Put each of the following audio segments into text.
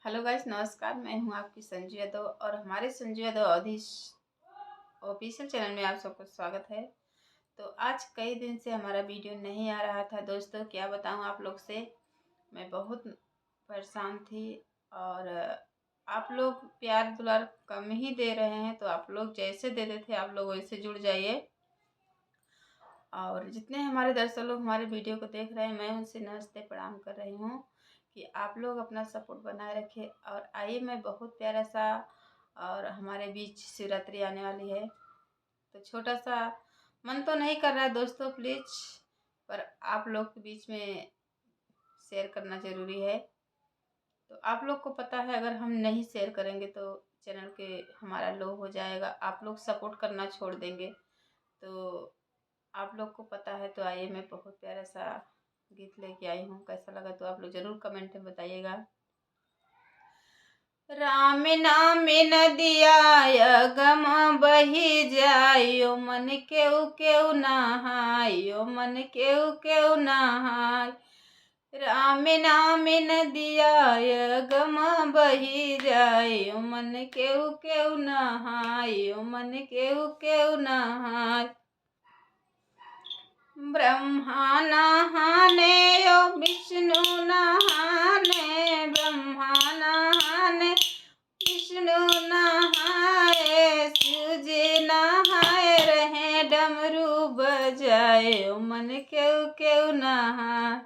Hello guys, नमस्कार। मैं हूं आपकी संजू यादव और हमारे संजू यादव ऑफिशियल चैनल में आप सबका स्वागत है। तो आज कई दिन से हमारा वीडियो नहीं आ रहा था दोस्तों, क्या बताऊं आप लोग से। मैं बहुत परेशान थी और आप लोग प्यार दुलार कम ही दे रहे हैं। तो आप लोग जैसे देते थे आप लोग वैसे जुड़ जाइए। और जितने हमारे दर्शक लोग हमारे वीडियो को देख रहे हैं, मैं उनसे नमस्ते प्रणाम कर रही हूँ कि आप लोग अपना सपोर्ट बनाए रखें। और आइए, मैं बहुत प्यारा सा, और हमारे बीच शिवरात्रि आने वाली है तो छोटा सा मन तो नहीं कर रहा है दोस्तों, प्लीज़, पर आप लोग के बीच में शेयर करना ज़रूरी है। तो आप लोग को पता है, अगर हम नहीं शेयर करेंगे तो चैनल के हमारा लो हो जाएगा, आप लोग सपोर्ट करना छोड़ देंगे। तो आप लोग को पता है। तो आइए, मैं बहुत प्यारा सा गीत लेके आई हूँ। कैसा लगा तो आप लोग जरूर कमेंट में बताइएगा। राम नाम नदिया गम बही जायो, मन केउ केउ नहायो, मन केउ केउ नहाय। राम नाम नदिया गम बही जायो, मन केउ केउ नहायो, मन केउ केउ नहाय। ब्रह्मा नहाने यो विष्णु नहाने, ब्रह्मा नहाने विष्णु नहाए, शिव जी नहाए रहे डमरू बजाए, मन केउ केउ नहाए।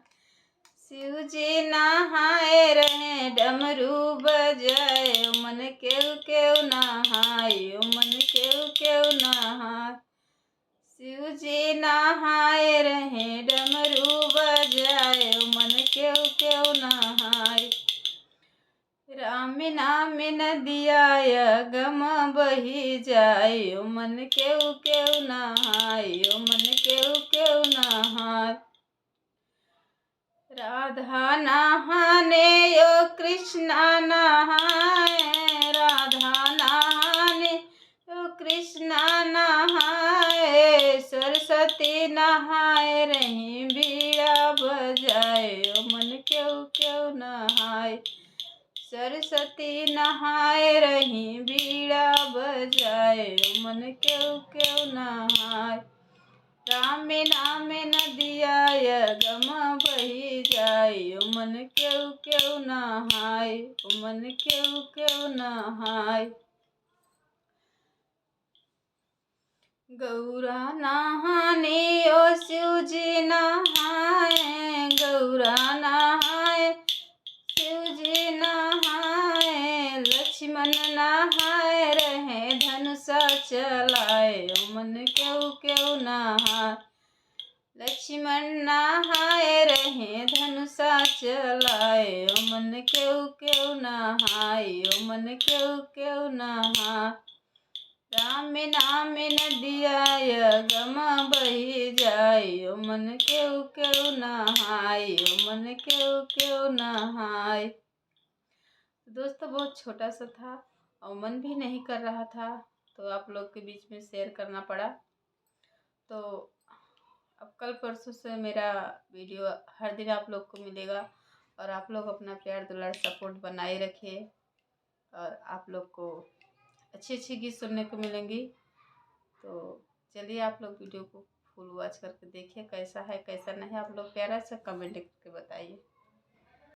शिव जी नहाए रहे डमरू बजाए, मन केउ केउ नहाए, मन केउ केउ नहाए। शिव जी नहाए रहे डमरू बजाए, मन केउ केउ नहाए। राम नाम नदिया गम बही जाए, मन केउ केउ नहाए, मन केउ केउ नहाए। राधा नहाने यो कृष्णा नहाए, राधा नहाने यो कृष्णा नहाए, सरस्वती नहाए रही बीड़ा बजाए, मन केउ केउ नहाए। सरस्वती नहाए रही बीड़ा बजाए, मन केउ केउ नहाए। राम नाम नदिया गम बही जाए, मन केउ केउ नहाए, मन केउ केउ नहाए। गौरा नहाने ओ शिव जी नहाए, गौरा नहाए शिव जी नहाए, लक्ष्मण नहाए रहे धनुषा चलाए, मन केउ केउ नहाए। लक्ष्मण नहाए रहे धनुषा चलाए, मन केउ केउ नहाए, मन केउ केउ नहाए। राम नाम नदिया गम बही जाए, मन केउ केउ नहाए, मन केउ केउ नहाए। दोस्तों, बहुत छोटा सा था और मन भी नहीं कर रहा था, तो आप लोग के बीच में शेयर करना पड़ा। तो अब कल परसों से मेरा वीडियो हर दिन आप लोग को मिलेगा और आप लोग अपना प्यार दुलार सपोर्ट बनाए रखें और आप लोग को अच्छी अच्छी गीत सुनने को मिलेंगी। तो चलिए, आप लोग वीडियो को फुल वॉच करके देखिए कैसा है कैसा नहीं। आप लोग प्यारा सा कमेंट करके बताइए।